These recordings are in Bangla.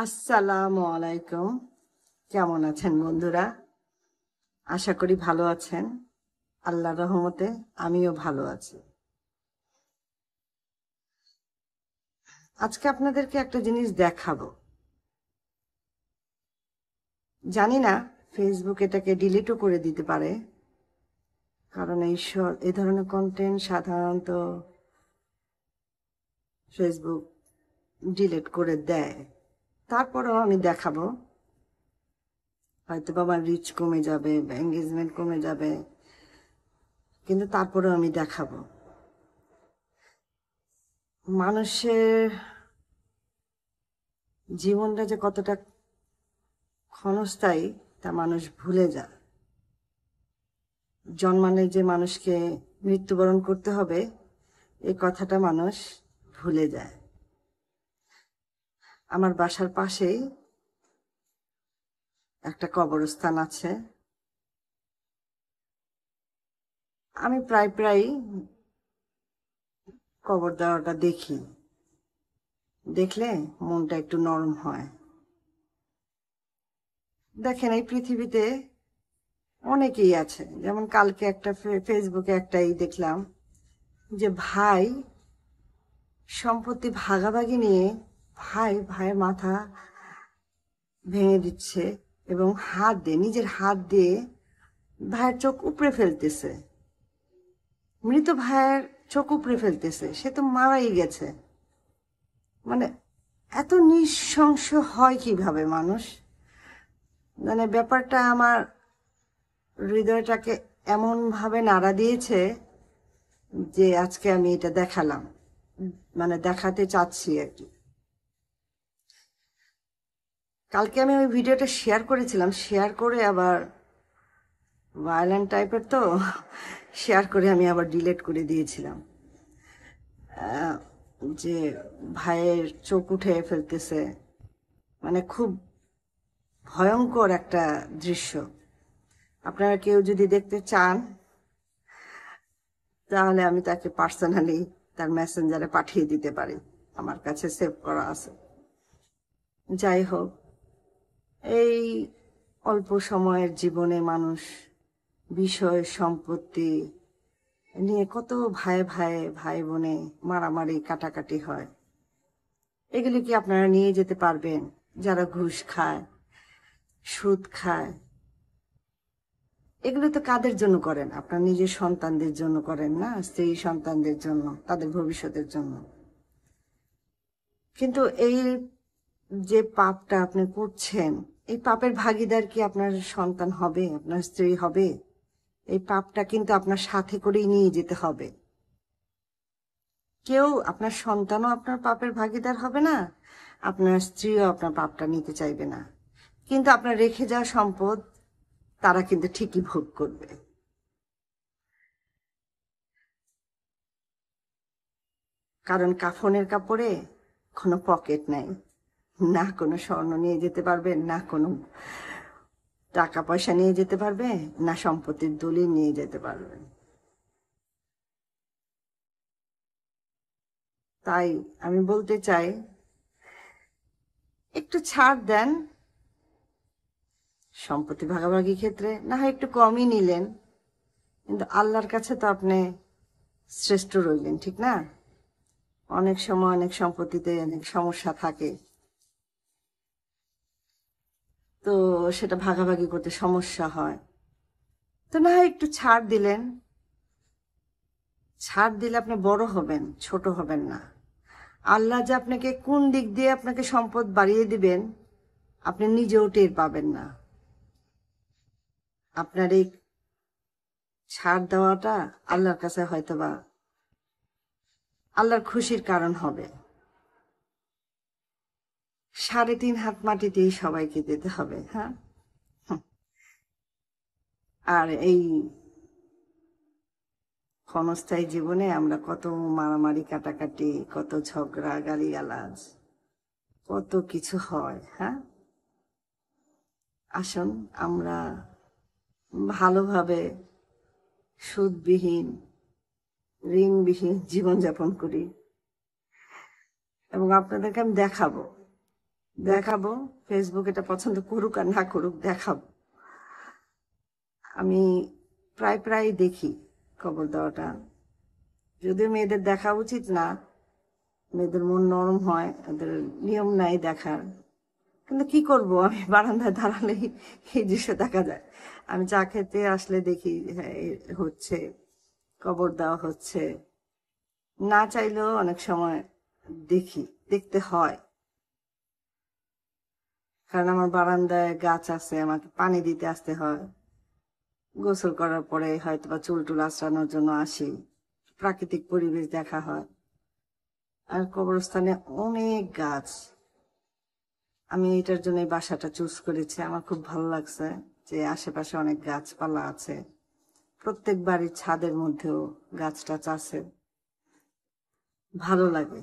আসসালামু আলাইকুম। কেমন আছেন বন্ধুরা? আশা করি ভালো আছেন। আল্লাহর রহমতে আমিও ভালো আছি। আজকে আপনাদেরকে একটা জিনিস দেখাবো। জানি না ফেসবুক এটাকে ডিলিটও করে দিতে পারে, কারণ এই ধরনের কন্টেন্ট সাধারণত ফেসবুক ডিলিট করে দেয়। তারপরেও আমি দেখাবো। হয়তো আমার রিচ কমে যাবে, এঙ্গেজমেন্ট কমে যাবে, কিন্তু তারপরেও আমি দেখাবো। মানুষের জীবনটা যে কতটা ক্ষণস্থায়ী তা মানুষ ভুলে যায়। জন্মালে যে মানুষকে মৃত্যুবরণ করতে হবে এই কথাটা মানুষ ভুলে যায়। আমার বাসার পাশেই একটা কবরস্থান আছে। আমি প্রায় প্রায় কবর দেওয়াটা দেখি, দেখলে মনটা একটু নরম হয়। দেখেন, এই পৃথিবীতে অনেকেই আছে, যেমন কালকে একটা ফেসবুকে একটাই দেখলাম যে ভাই সম্পত্তি ভাগাভাগি নিয়ে ভাইয়ের মাথা ভেঙে দিচ্ছে এবং নিজের হাত দিয়ে ভাইয়ের চোখ উপড়ে ফেলতেছে। মৃত ভাইয়ের চোখ উপড়ে ফেলতেছে, সে তো মারাই গেছে। মানে এত নৃশংস হয় কিভাবে মানুষ? মানে ব্যাপারটা আমার হৃদয়টাকে এমন ভাবে নাড়া দিয়েছে যে আজকে আমি এটা দেখালাম, মানে দেখাতে চাচ্ছি আর কি। কালকে আমি ওই ভিডিওটা শেয়ার করেছিলাম, শেয়ার করে আবার ভায়োলেন্ট টাইপের তো শেয়ার করে আমি আবার ডিলিট করে দিয়েছিলাম। যে ভাইয়ের চোখ উঠে ফেলতেছে, মানে খুব ভয়ঙ্কর একটা দৃশ্য। আপনারা কেউ যদি দেখতে চান তাহলে আমি তাকে পার্সোনালি তার মেসেঞ্জারে পাঠিয়ে দিতে পারি, আমার কাছে সেভ করা আছে। যাই হোক, এই অল্প সময়ের জীবনে মানুষ বিষয় সম্পত্তি নিয়ে কত ভাই বোনে মারামারি কাটাকাটি হয়। এগুলি কি আপনারা নিয়ে যেতে পারবেন? যারা ঘুষ খায়, সুদ খায়, এগুলো তো কাদের জন্য করেন? আপনার নিজের সন্তানদের জন্য করেন না, স্ত্রী সন্তানদের জন্য, তাদের ভবিষ্যতের জন্য। কিন্তু এই যে পাপটা আপনি করছেন, এই পাপের ভাগীদার কি আপনার সন্তান হবে, আপনার স্ত্রী হবে? এই পাপটা কিন্তু আপনার সাথে করেই নিয়ে যেতে হবে। কেউ, আপনার সন্তানও আপনার পাপের ভাগীদার হবে না, আপনার স্ত্রীও আপনার পাপটা নিতে চাইবে না। কিন্তু আপনার রেখে যাওয়া সম্পদ তারা কিন্তু ঠিকই ভোগ করবে। কারণ কাফনের কাপড়ে কোনো পকেট নাই, না কোনো স্বর্ণ নিয়ে যেতে পারবেন, না কোনো টাকা পয়সা নিয়ে যেতে পারবে, না সম্পত্তির দলিল নিয়ে যেতে পারবেন। তাই আমি বলতে চাই, একটু ছাড় দেন। সম্পত্তি ভাগাভাগি ক্ষেত্রে না হয় একটু কমই নিলেন, কিন্তু আল্লাহর কাছে তো আপনি শ্রেষ্ঠ রইলেন, ঠিক না? অনেক সময় অনেক সম্পত্তিতে অনেক সমস্যা থাকে, তো সেটা ভাগাভাগি করতে সমস্যা হয়। তো না হয় একটু ছাড় দিলেন। ছাড় দিলে আপনি বড় হবেন, ছোট হবেন না। আল্লাহ যে আপনাকে কোন দিক দিয়ে আপনাকে সম্পদ বাড়িয়ে দিবেন আপনি নিজেও টের পাবেন না। আপনার এই ছাড় দেওয়াটা আল্লাহর কাছে হয়তোবা আল্লাহর খুশির কারণ হবে। 3.5 হাত মাটিতেই সবাইকে দিতে হবে, হ্যাঁ। আর এই ক্ষণস্থায়ী জীবনে আমরা কত মারামারি কাটাকাটি, কত ঝগড়া গালিগালাজ, কত কিছু হয়, হ্যাঁ। আসুন আমরা ভালোভাবে সুদবিহীন, ঋণবিহীন জীবনযাপন করি, এবং আপনাদেরকে আমি দেখাবো দেখাবো। ফেসবুক এটা পছন্দ করুক আর না করুক, দেখাবো। আমি প্রায় প্রায় দেখি কবর দেওয়াটা, যদিও মেয়েদের দেখা উচিত না, মেয়েদের মন নরম হয়, ওদের নিয়ম নাই দেখার, কিন্তু কি করব, আমি বারান্দায় দাঁড়ালেই এই দৃশ্য দেখা যায়। আমি চা খেতে আসলে দেখি হ্যাঁ হচ্ছে, কবর দেওয়া হচ্ছে, না চাইলেও অনেক সময় দেখি, দেখতে হয়, কারণ আমার বারান্দায় গাছ আছে, আমাকে পানি দিতে আসতে হয়, গোসল করার পরে হয়তো বা চুল টুল আঁচড়ানোর জন্য আসি, প্রাকৃতিক পরিবেশ দেখা হয়। আর কবরস্থানে অনেক গাছ, আমি এটার জন্য এই বাসাটা চুজ করেছি, আমার খুব ভালো লাগছে যে আশেপাশে অনেক গাছপালা আছে, প্রত্যেক বাড়ির ছাদের মধ্যেও গাছ টাছ আছে, ভালো লাগে।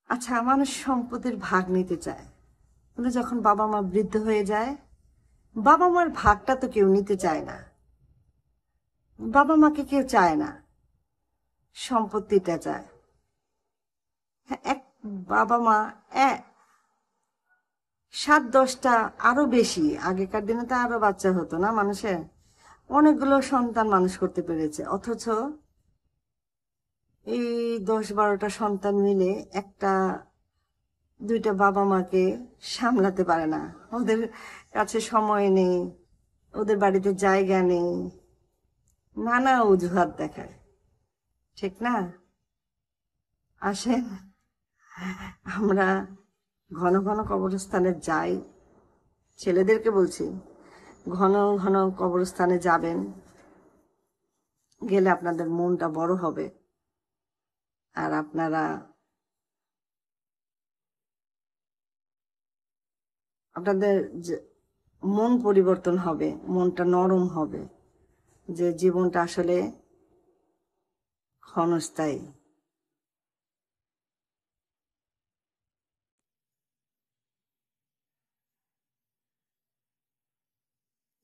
আচ্ছা, মানুষ সম্পদের ভাগ নিতে চায়, কিন্তু যখন বাবা মা বৃদ্ধ হয়ে যায়, বাবা মার ভাগটা তো কেউ নিতে চায় না, বাবা মাকে কেউ চায় না, সম্পত্তিটা চায়। হ্যাঁ, এক বাবা মা 7-10টা, আরো বেশি, আগেকার দিনে তো আরো বাচ্চা হতো না মানুষের, অনেকগুলো সন্তান মানুষ করতে পেরেছে, অথচ এই 10-12টা সন্তান মিলে একটা দুইটা বাবা মাকে সামলাতে পারে না, ওদের কাছে সময় নেই, ওদের বাড়িতে জায়গা নেই, নানা অজুহাত দেখায়, ঠিক না? আসেন আমরা ঘন ঘন কবরস্থানে যাই, ছেলেদেরকে বলছি, ঘন ঘন কবরস্থানে যাবেন, গেলে আপনাদের মনটা বড় হবে, আর আপনাদের মন পরিবর্তন হবে, মনটা নরম হবে, যে জীবনটা আসলে ক্ষণস্থায়ী।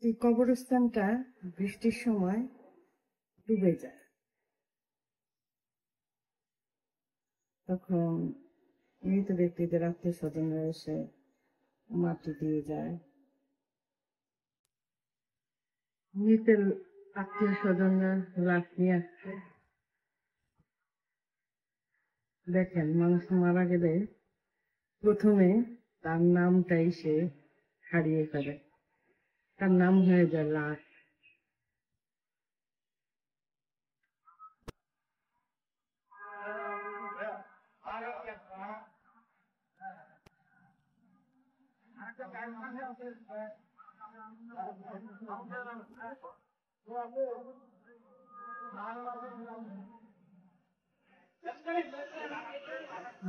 এই কবরস্থানটা বৃষ্টির সময় ডুবে যায়, তখন মৃত ব্যক্তিদের আত্মীয় স্বজনরা এসে মাটি দিয়ে যায়, মৃতের আত্মীয় স্বজনরা লাশ নিয়ে আসছে। দেখেন, মানুষ মারা গেলে প্রথমে তার নামটাই সে হারিয়ে ফেলে, তার নাম হয়ে যায় লাশ।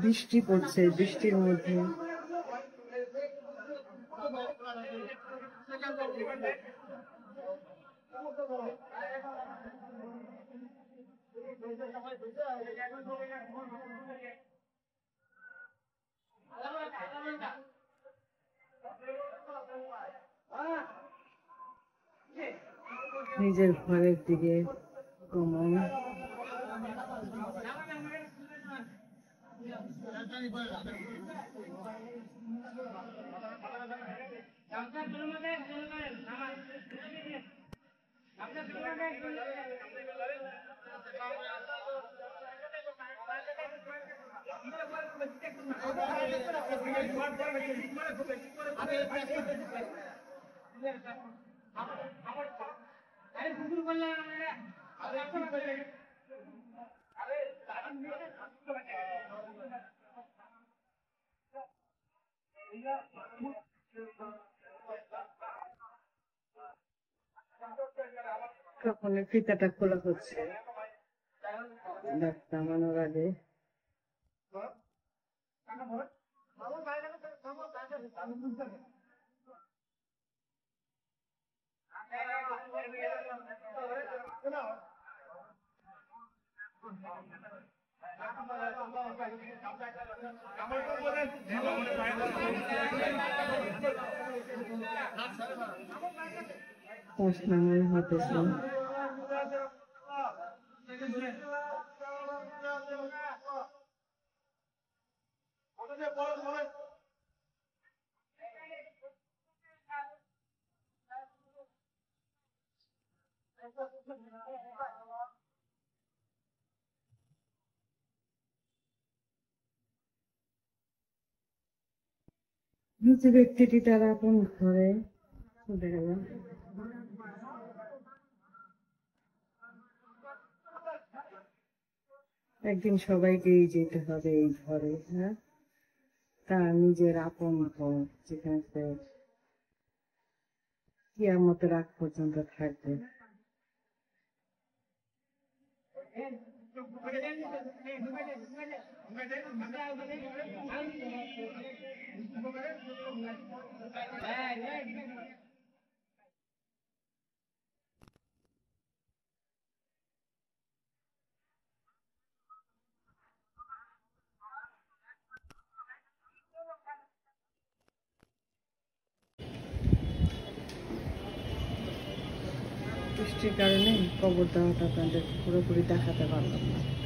বৃষ্টি পড়ছে, বৃষ্টির মধ্যে নিজের ঘরের দিকে গমন। তখন ফিতাটা খোলা হচ্ছে, ডাক্তার নামানোর আগে। নামানো হতেছে। নিচে ব্যক্তিটি তার আপন ঘরে চলে গেল। একদিন সবাইকেই যেতে হবে এই ঘরে, হ্যাঁ, তার নিজের আপন ঘর, যেখানে সে কিয়ামতের আগ পর্যন্ত থাকবে। বৃষ্টির কারণে কবর দেওয়াটা আপনাদের পুরোপুরি দেখাতে পারলাম না।